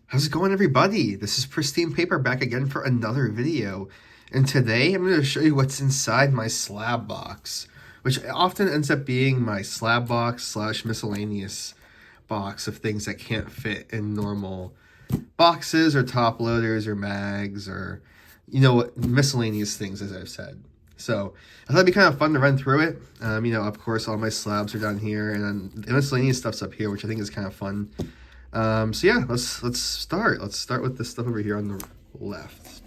How's it going, everybody? This is Pristine Paper back again for another video. And today I'm going to show you what's inside my slab box, which often ends up being my slab box slash miscellaneous box of things that can't fit in normal boxes or top loaders or mags or, miscellaneous things, as I've said. So I thought it'd be kind of fun to run through it. Of course, all my slabs are down here, and then the miscellaneous stuff's up here, which I think is kind of fun. So yeah, let's start. Let's start with this stuff over here on the left.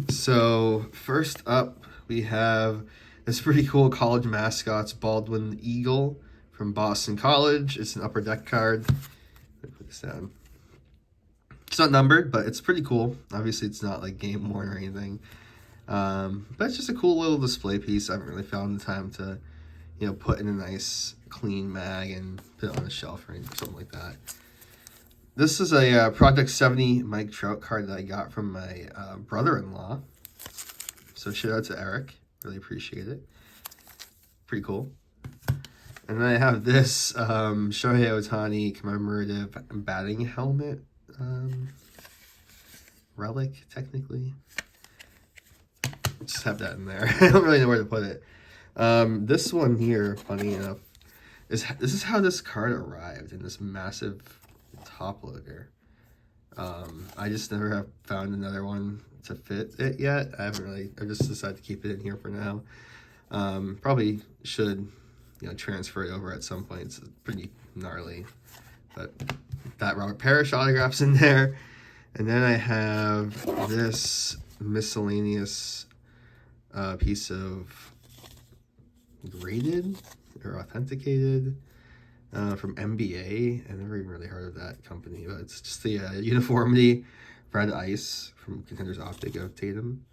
So first up, we have this pretty cool college mascots Baldwin Eagle from Boston College. It's an upper deck card. Let me put this down. It's not numbered, but it's pretty cool. Obviously, it's not like game worn or anything. But it's just a cool little display piece. I haven't really found the time to, put in a nice clean mag and put it on a shelf or something like that. This is a Project 70 Mike Trout card that I got from my brother-in-law. So shout out to Eric. Really appreciate it. Pretty cool. And then I have this Shohei Ohtani commemorative batting helmet relic, technically. Just have that in there. I don't really know where to put it. This one here, funny enough, this is how this card arrived in this massive top loader. I just never have found another one to fit it yet. I just decided to keep it in here for now. Probably should, transfer it over at some point. It's pretty gnarly, but that Robert Parrish autograph's in there. And then I have this miscellaneous piece of graded or authenticated from NBA. I've never even really heard of that company, but it's just the uniformity red ice from Contenders Optic of Tatum.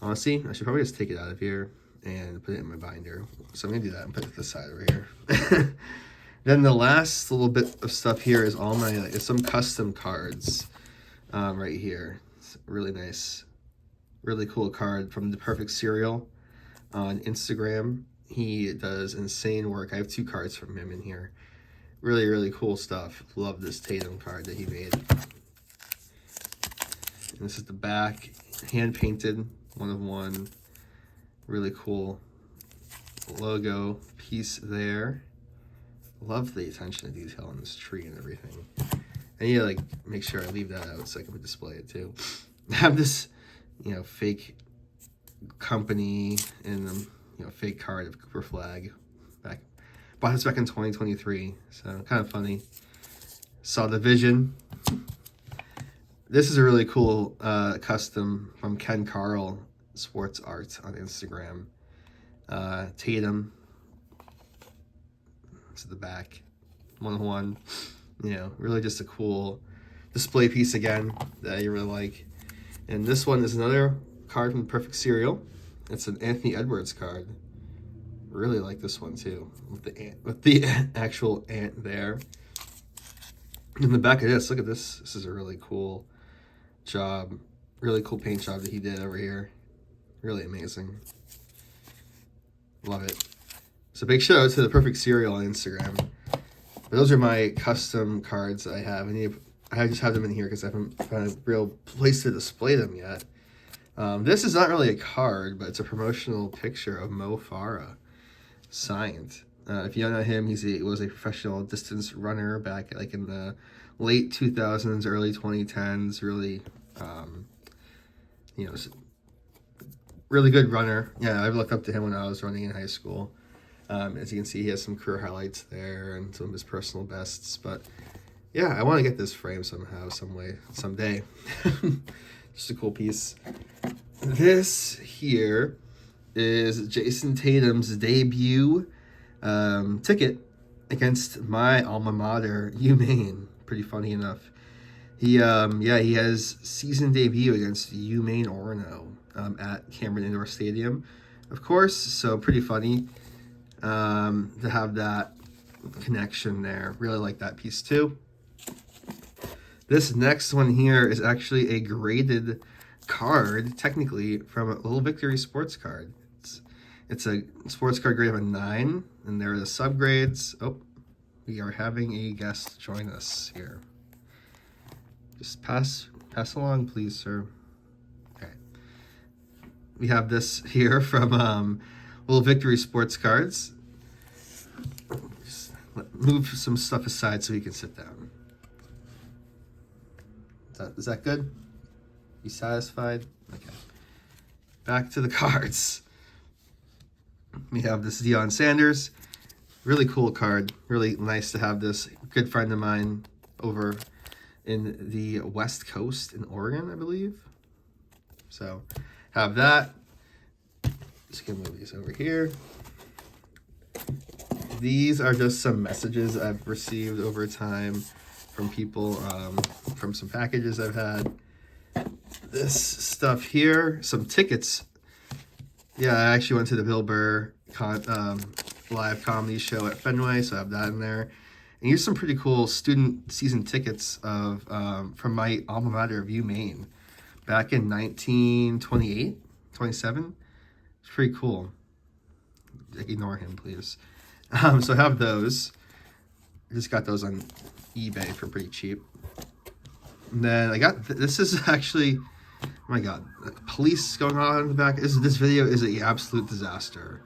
Honestly, I should probably just take it out of here and put it in my binder. So I'm gonna do that and put it to the side over here. Then the last little bit of stuff here is all my some custom cards right here. It's really nice, really cool card from The Perfect Cereal on Instagram. He does insane work. I have 2 cards from him in here. Really, really cool stuff. Love this Tatum card that he made. And this is the back, hand painted, 1 of 1. Really cool logo piece there. Love the attention to detail on this tree and everything. I need to make sure I leave that out so I can display it too. I have this, fake company and fake card of Cooper Flag. Bought this back in 2023, so kind of funny. Saw the vision. This is a really cool custom from Ken Carl Sports Art on Instagram. Tatum. This is the back. 1 of 1. Really just a cool display piece again that you really like. And this one is another card from Perfect Cereal. It's an Anthony Edwards card. Really like this one too, with the actual ant there. In the back of this, look at this. This is a really cool job, really cool paint job that he did over here. Really amazing. Love it. So big shout out to the Perfect Cereal on Instagram. But those are my custom cards that I have. I just have them in here because I haven't found a real place to display them yet. This is not really a card, but it's a promotional picture of Mo Farah, signed. If you don't know him, he was a professional distance runner back in the late 2000s, early 2010s. Really, really good runner. Yeah, I've looked up to him when I was running in high school. As you can see, he has some career highlights there and some of his personal bests. But yeah, I want to get this framed somehow, someday. Just a cool piece. This here is Jason Tatum's debut ticket against my alma mater, UMaine. Pretty funny enough. He has season debut against UMaine Orono at Cameron Indoor Stadium, of course. So pretty funny to have that connection there. Really like that piece too. This next one here is actually a graded card, technically, from a Little Victory sports card. It's a sports card grade of a 9, and there are the subgrades. Oh, we are having a guest join us here. Just pass along, please, sir. Okay. We have this here from Little Victory Sports Cards. Just move some stuff aside so you can sit down. Is that good? You satisfied? Okay. Back to the cards. We have this Deion Sanders. Really cool card. Really nice to have this. Good friend of mine over in the West Coast in Oregon, I believe. So have that. Just gonna move these over here. These are just some messages I've received over time from people, from some packages I've had. This stuff here, some tickets. Yeah, I actually went to the Bill Burr live comedy show at Fenway, so I have that in there. And here's some pretty cool student season tickets of from my alma mater of UMaine back in 1928, 27. It's pretty cool. Ignore him, please. So I have those. I just got those on eBay for pretty cheap. And then I got, this is actually, oh my god, police going on in the back. This video is an absolute disaster.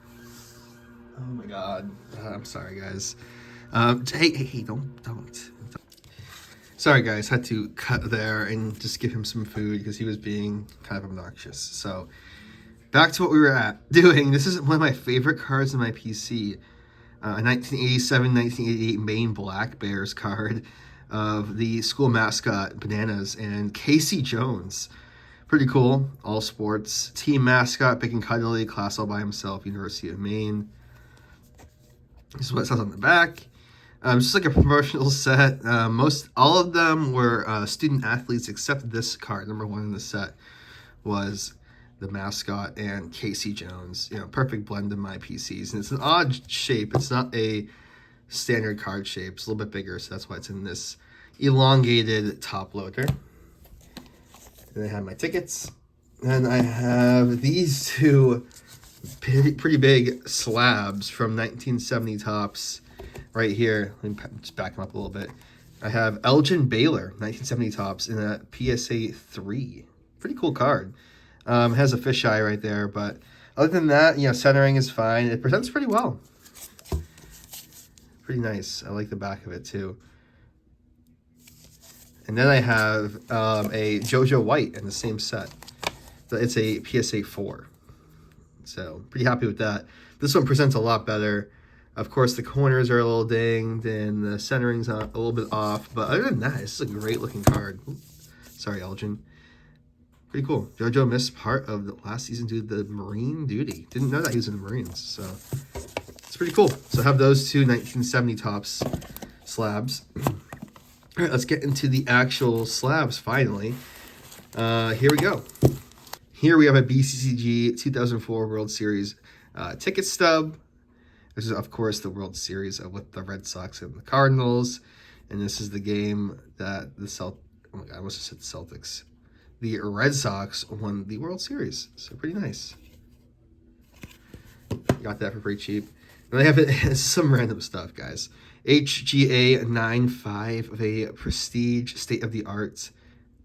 Oh my god. I'm sorry, guys. Hey, don't. Sorry, guys. Had to cut there and just give him some food because he was being kind of obnoxious. So, back to what we were doing. This is one of my favorite cards in my PC. A 1987-1988 Maine Black Bears card of the school mascot Bananas and Casey Jones. Pretty cool. All sports. Team mascot, Big and Cuddly, class all by himself, University of Maine. This is what it says on the back. Just like a promotional set. All of them were student athletes except this card. Number 1 in the set was the mascot and Casey Jones. Perfect blend of my PCs. And it's an odd shape. It's not a standard card shape. It's a little bit bigger, so that's why it's in this elongated top loader. And I have my tickets. And I have these two pretty big slabs from 1970 Topps right here. Let me just back them up a little bit. I have Elgin Baylor, 1970 Topps, in a PSA 3. Pretty cool card. Has a fisheye right there, but other than that, centering is fine. It presents pretty well. Pretty nice. I like the back of it too. And then I have a JoJo White in the same set. It's a PSA 4. So pretty happy with that. This one presents a lot better. Of course, the corners are a little dinged and the centering's a little bit off. But other than that, this is a great looking card. Sorry, Elgin. Pretty cool. JoJo missed part of the last season due to the Marine duty. Didn't know that he was in the Marines. So it's pretty cool. So I have those two 1970 Topps slabs. All right, let's get into the actual slabs finally. Here we go. Here we have a BCCG 2004 World Series ticket stub. This is, of course, the World Series with the Red Sox and the Cardinals. And this is the game that oh my god, I almost said the Celtics. The Red Sox won the World Series. So pretty nice. Got that for pretty cheap. And I have some random stuff, guys. HGA 9.5 of a prestige state-of-the-art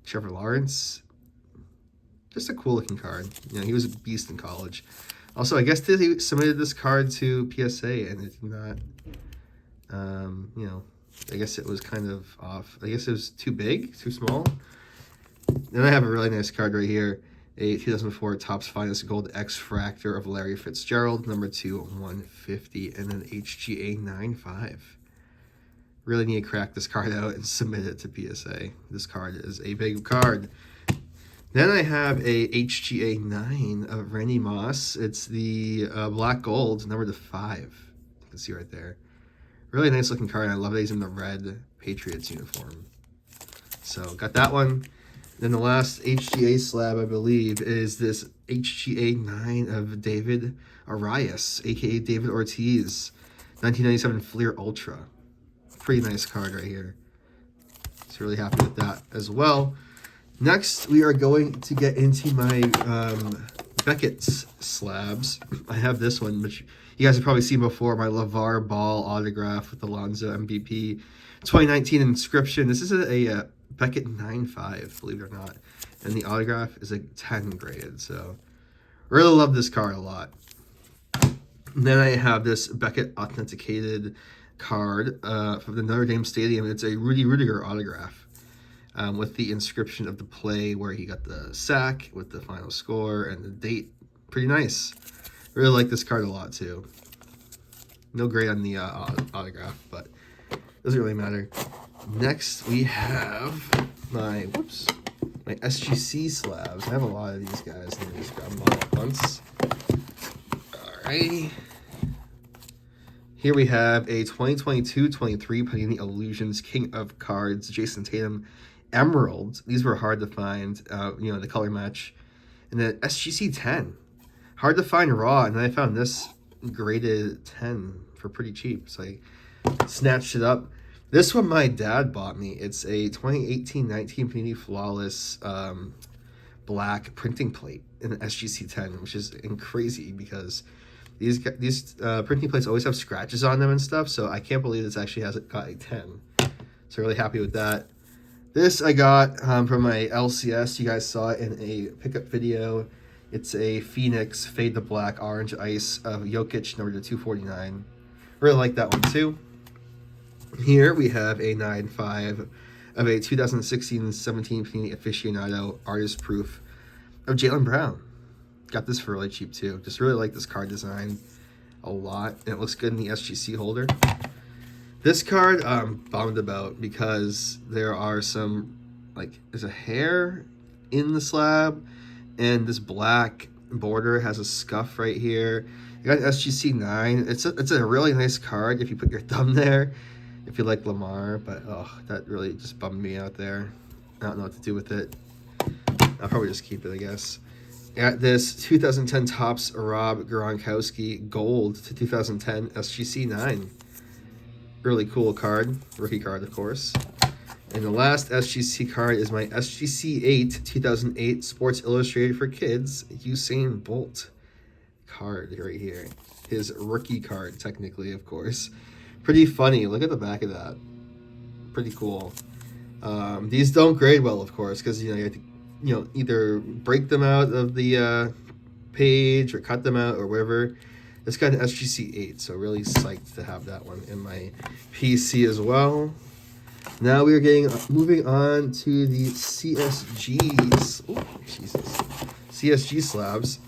Trevor Lawrence. Just a cool looking card. He was a beast in college. Also, I guess he submitted this card to PSA and it did not, I guess it was kind of off. I guess it was too big, too small. Then I have a really nice card right here. A 2004 Topps Finest Gold X-Fractor of Larry Fitzgerald, number 2, 150, and an HGA 9.5. Really need to crack this card out and submit it to PSA. This card is a big card. Then I have a HGA 9 of Randy Moss. It's the black gold, number 5. You can see right there. Really nice looking card. I love that he's in the red Patriots uniform. So got that one. Then the last HGA slab, I believe, is this HGA 9 of David Arias, a.k.a. David Ortiz, 1997 Fleer Ultra. Pretty nice card right here. So really happy with that as well. Next, we are going to get into my Beckett slabs. I have this one, which you guys have probably seen before, my LeVar Ball autograph with Alonzo MVP. 2019 inscription. This is a Beckett 9.5, believe it or not. And the autograph is a 10 graded, so really love this card a lot. And then I have this Beckett authenticated card from the Notre Dame Stadium. It's a Rudy Rudiger autograph with the inscription of the play where he got the sack with the final score and the date. Pretty nice. Really like this card a lot too. No grade on the autograph, but doesn't really matter. Next we have my SGC slabs. I have a lot of these guys. Let me just grab them all at once. Alrighty. Here we have a 2022-23 Panini Illusions King of Cards Jason Tatum Emerald. These were hard to find, the color match. And then SGC 10. Hard to find raw, and then I found this graded 10 for pretty cheap. So I snatched it up. This one my dad bought me. It's a 2018-19 Panini Flawless black printing plate in the SGC 10, which is crazy because these printing plates always have scratches on them and stuff, so I can't believe this actually has got a 10. So really happy with that. This I got from my LCS. You guys saw it in a pickup video. It's a Phoenix Fade to Black Orange Ice of Jokic, number 249. Really like that one too. Here we have a 9.5 of a 2016-17 Panini Aficionado Artist Proof of Jaylen Brown. Got this for really cheap too. Just really like this card design a lot. And it looks good in the SGC holder. This card I'm bummed about because there are some, there's a hair in the slab, and this black border has a scuff right here. You got SGC 9. It's a really nice card if you put your thumb there, if you like Lamar, but that really just bummed me out there. I don't know what to do with it. I'll probably just keep it, I guess. Got this 2010 Topps Rob Gronkowski Gold to 2010 SGC 9. Really cool card. Rookie card, of course. And the last SGC card is my SGC 8 2008 Sports Illustrated for Kids Usain Bolt card right here. His rookie card, technically, of course. Pretty funny. Look at the back of that. Pretty cool. These don't grade well, of course, because you have to either break them out of the page or cut them out or whatever. This got an SGC 8, so really psyched to have that one in my PC as well. Now we are moving on to the CSGs. Oh, Jesus. CSG slabs.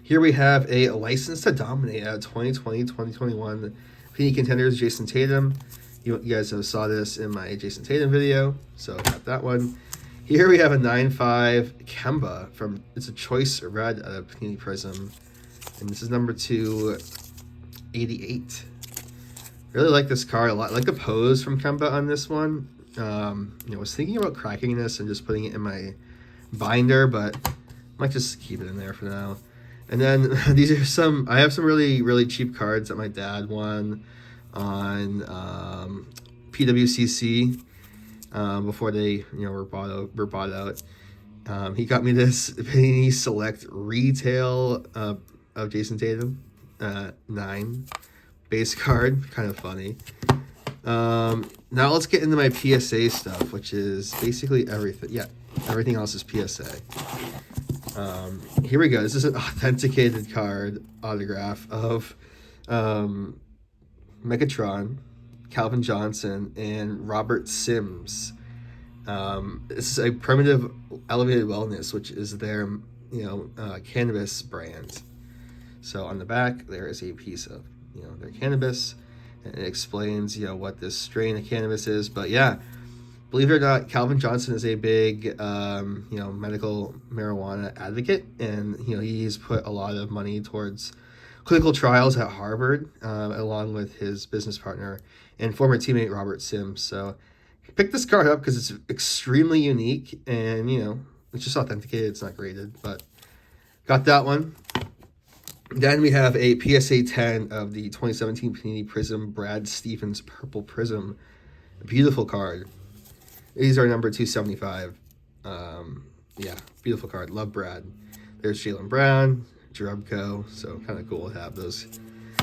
Here we have a License to Dominate at 2020-2021 Panini Contenders Jason Tatum. You guys saw this in my Jason Tatum video, so I got that one. Here we have a 9.5 Kemba it's a choice red out of Panini Prism. And this is number 288. Really like this card a lot. I like the pose from Kemba on this one. I was thinking about cracking this and just putting it in my binder, but I might just keep it in there for now. And then these are I have some really, really cheap cards that my dad won on PWCC before they were bought out. He got me this Panini Select Retail of Jason Tatum 9 base card. Kind of funny. Now let's get into my PSA stuff, which is basically everything. Yeah, everything else is PSA. Here we go. This is an authenticated card autograph of Megatron, Calvin Johnson, and Robert Sims. This is a Primitive Elevated Wellness, which is their cannabis brand. So on the back there is a piece of their cannabis, and it explains what this strain of cannabis is. But yeah, believe it or not, Calvin Johnson is a big medical marijuana advocate, and he's put a lot of money towards clinical trials at Harvard, along with his business partner and former teammate Robert Sims. So pick this card up because it's extremely unique, and it's just authenticated. It's not graded, but got that one. Then we have a PSA 10 of the 2017 Panini Prism Brad Stevens Purple Prism. Beautiful card. These are number 275. Yeah, beautiful card. Love Brad. There's Jaylen Brown, Jerebko. So kind of cool to have those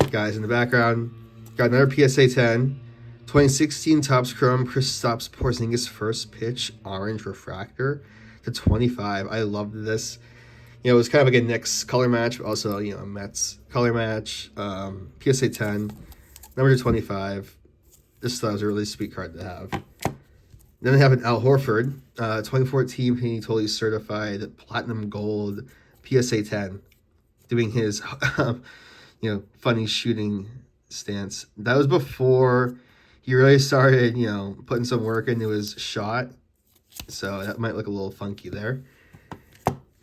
guys in the background. Got another PSA 10 2016 Topps Chrome Kristaps Porzingis first pitch orange refractor to 25. I loved this. You know, it was kind of like a Knicks color match, but also, you know, a Mets color match. PSA 10, number to 25. This was a really sweet card to have. Then I have an Al Horford, 2014 Panini Totally Certified Platinum Gold PSA 10, doing his, you know, funny shooting stance. That was before he really started, you know, putting some work into his shot. So that might look a little funky there.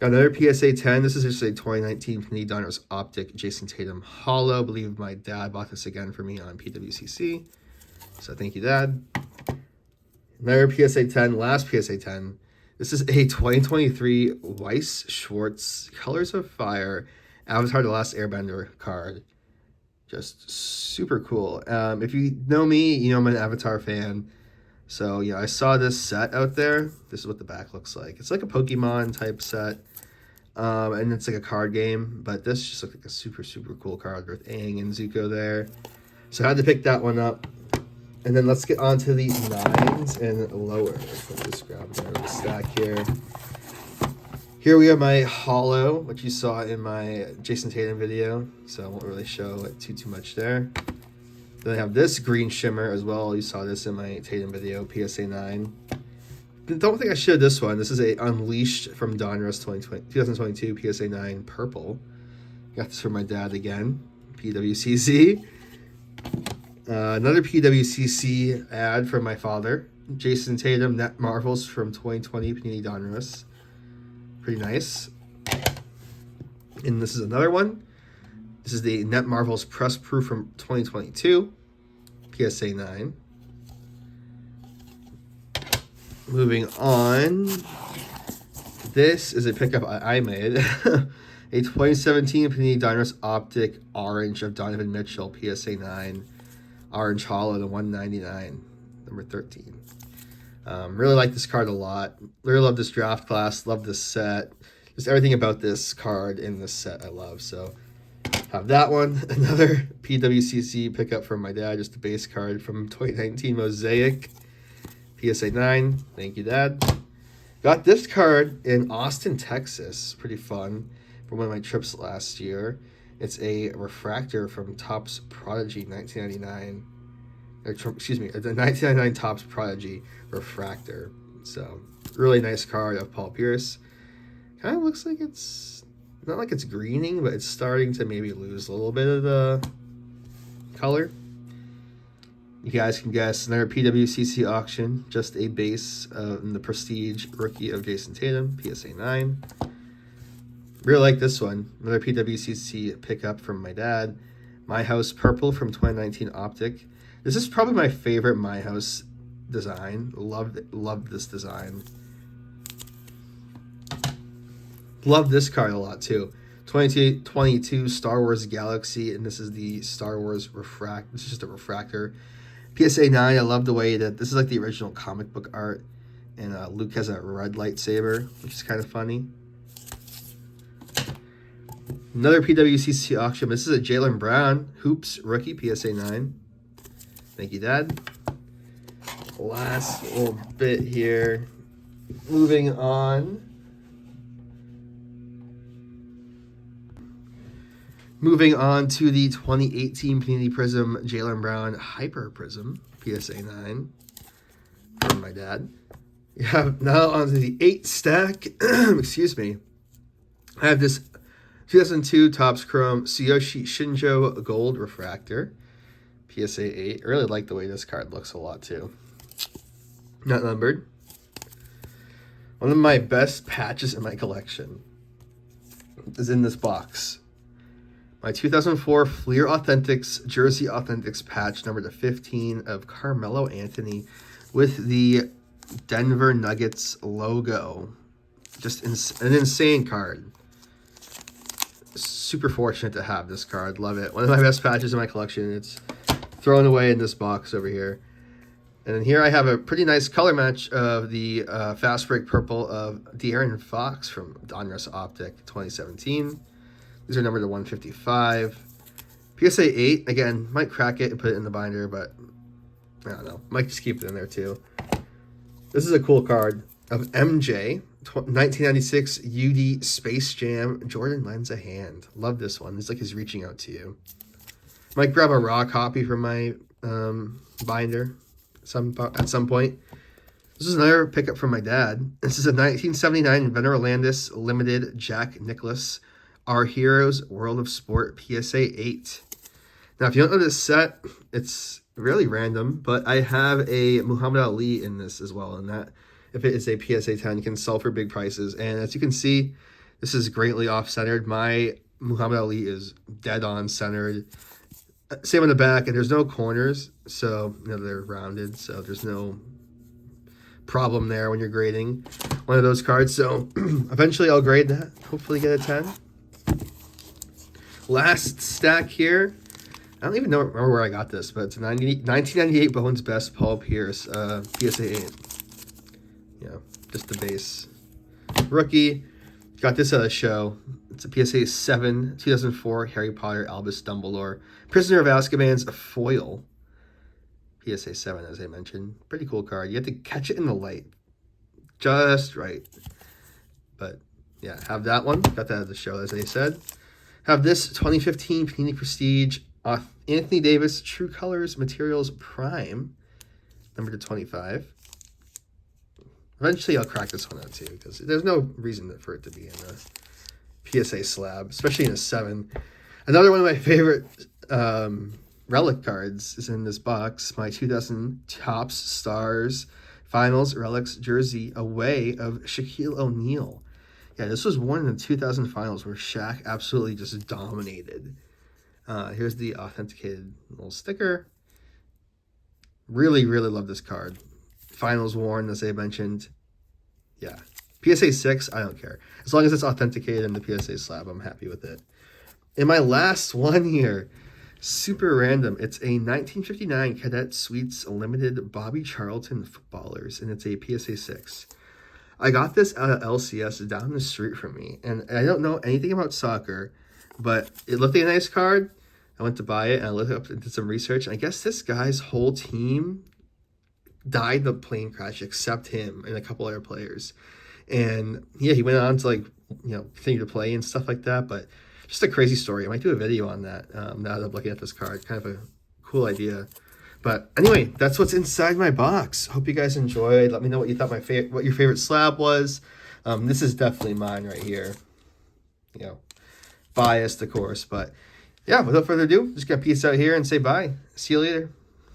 Got another PSA 10. This is just a 2019 Panini Donruss Optic Jason Tatum Hollow. I believe my dad bought this again for me on PWCC. So thank you, Dad. Another PSA 10, last PSA 10. This is a 2023 Weiss Schwartz Colors of Fire Avatar The Last Airbender card. Just super cool. If you know me, you know I'm an Avatar fan. So, yeah, I saw this set out there. This is what the back looks like. It's like a Pokemon type set. And it's like a card game. But this just looked like a super, super cool card with Aang and Zuko there. So I had to pick that one up. And then let's get on to the 9s and lower. Let's just grab the stack here. Here we have my hollow, which you saw in my Jason Tatum video. So I won't really show it too much there. Then I have this green shimmer as well. You saw this in my Tatum video, PSA 9. Don't think I showed this one. This is a Unleashed from Donruss 2022 PSA 9 purple. Got this from my dad again, PWCC. Another PWCC ad from my father. Jason Tatum Net Marvels from 2020 Panini Donruss. Pretty nice. And this is another one. This is the Net Marvels Press Proof from 2022. PSA 9. Moving on. This is a pickup I made. A 2017 Panini Donruss Optic Orange of Donovan Mitchell. PSA 9. Orange Hollow to 199, number 13. Really like this card a lot. Really love this draft class. Love this set. Just everything about this card in this set I love. So have that one. Another PWCC pickup from my dad. Just a base card from 2019 Mosaic. PSA 9. Thank you, Dad. Got this card in Austin, Texas. Pretty fun. From one of my trips last year. It's a refractor from Topps Prodigy 1999. Excuse me, the 1999 Topps Prodigy refractor. So, really nice card of Paul Pierce. Kind of looks like it's, not like it's greening, but it's starting to maybe lose a little bit of the color. You guys can guess another PWCC auction. Just a base in the Prestige Rookie of Jason Tatum, PSA 9. Really like this one. Another PWCC pickup from my dad. My House Purple from 2019 Optic. This is probably my favorite My House design. Love this design. Love this card a lot too. 2022 Star Wars Galaxy, and this is the Star Wars Refract. This is just a refractor. PSA 9. I love the way that this is like the original comic book art, and Luke has a red lightsaber, which is kind of funny. Another PWCC auction. This is a Jaylen Brown Hoops rookie, PSA 9. Thank you, Dad. Last little bit here. Moving on. Moving on to the 2018 Panini Prism Jaylen Brown Hyper Prism, PSA 9. From my dad. Yeah, now on to the 8 stack. Excuse me. I have this 2002 Topps Chrome Tsuyoshi Shinjo Gold Refractor. PSA 8. I really like the way this card looks a lot too. Not numbered. One of my best patches in my collection is in this box. My 2004 Fleer Authentics Jersey Authentics patch number 15 of Carmelo Anthony with the Denver Nuggets logo. Just an insane card. Super fortunate to have this card. Love it. One of my best patches in my collection. It's thrown away in this box over here. And then here I have a pretty nice color match of the Fast Break Purple of De'Aaron Fox from Donruss Optic 2017. These are numbered to 155. PSA 8, again, might crack it and put it in the binder, but I don't know. Might just keep it in there too. This is a cool card of MJ, 1996 UD Space Jam. Jordan lends a hand. Love this one. It's like he's reaching out to you. Might grab a raw copy from my binder at some point. This is another pickup from my dad. This is a 1979 Veneral Landis Limited Jack Nicklaus Our Heroes World of Sport PSA 8. Now, if you don't know this set, it's really random, but I have a Muhammad Ali in this as well, and that, if it is a PSA 10, can sell for big prices. And as you can see, this is greatly off-centered. My Muhammad Ali is dead-on centered. Same on the back, and there's no corners, so they're rounded, so there's no problem there when you're grading one of those cards. So eventually I'll grade that, hopefully get a 10. Last stack here. I don't even remember where I got this, but it's a 1998 Bowen's Best Paul Pierce PSA 8. Yeah, just the base. Rookie. Got this at a show. It's a PSA 7, 2004 Harry Potter Albus Dumbledore. Prisoner of Azkaban's a foil. PSA 7, as I mentioned. Pretty cool card. You have to catch it in the light. Just right. But, yeah, have that one. Got that at the show, as I said. Have this 2015 Panini Prestige Anthony Davis True Colors Materials Prime, number to 25. Eventually, I'll crack this one out too, because there's no reason for it to be in a PSA slab, especially in a 7. Another one of my favorite relic cards is in this box. My 2000 Topps Stars Finals Relics jersey away of Shaquille O'Neal. Yeah, this was worn in the 2000 Finals where Shaq absolutely just dominated. Here's the authenticated little sticker. Really, really love this card. Finals worn, as I mentioned. Yeah. PSA 6, I don't care. As long as it's authenticated in the PSA slab, I'm happy with it. And my last one here, super random. It's a 1959 Cadet Suites Limited Bobby Charlton Footballers, and it's a PSA 6. I got this out of LCS down the street from me, and I don't know anything about soccer, but it looked like a nice card. I went to buy it, and I looked up and did some research, and I guess this guy's whole team died in the plane crash except him and a couple other players. And yeah, he went on to continue to play and stuff like that, but just a crazy story. I might do a video on that now that I'm looking at this card. Kind of a cool idea. But anyway, that's what's inside my box. Hope you guys enjoyed. Let me know what you thought what your favorite slab was. This is definitely mine right here. Biased, of course, but yeah, without further ado, just gonna peace out here and say bye. See you later.